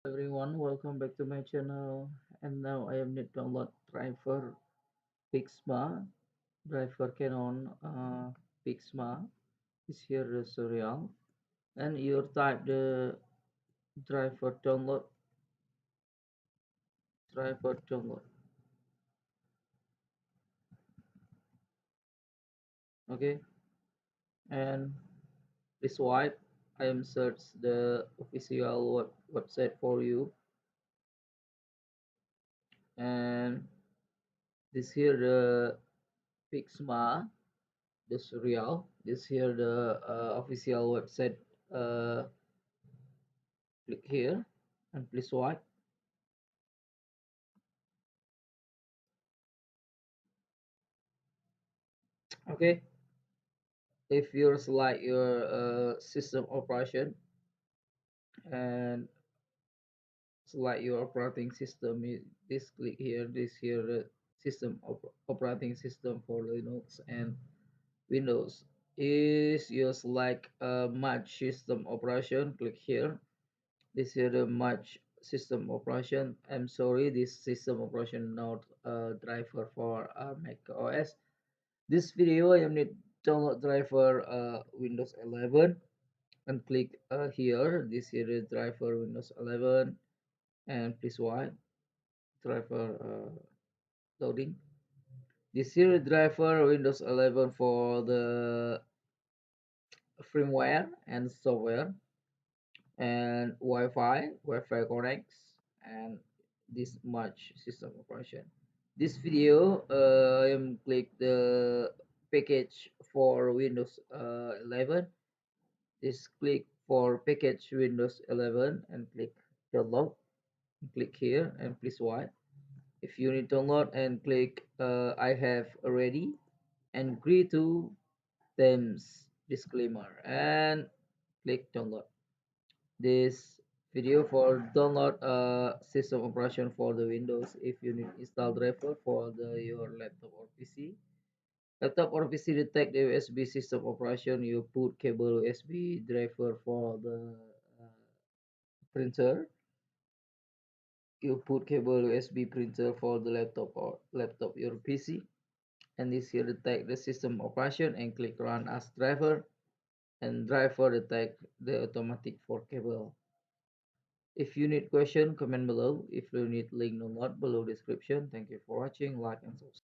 Everyone, welcome back to my channel. And now I am need to download driver PIXMA, driver Canon PIXMA is here the serial, and you type the driver download. Okay, and this white I am search the official website for you, and this here the PIXMA the serial. This here the official website. Click here and please watch. Okay, if you select your system operation and select your operating system, this click here, this here system operating system for Linux and Windows. Is you select match system operation, click here. This here the match system operation. I'm sorry, this system operation not driver for Mac OS. This video I need download driver Windows 11 and click here. This here is driver Windows 11 and please wait driver loading. This here driver Windows 11 for the firmware and software and Wi-Fi connects and this much system operation. This video I am click the package for Windows 11. Just click for package Windows 11 and click download. Click here and please wait. If you need download and click I have already and agree to terms disclaimer and click download. This video for download system operation for the Windows. If you need install driver for your laptop or PC. Laptop or PC detect the USB system operation. You put cable USB driver for the uh, printer. You put cable USB printer for the laptop or laptop your PC. And this here detect the system operation and click run as driver. And driver detect the automatic for cable. If you need question, comment below. If you need link download below description. Thank you for watching. Like and subscribe.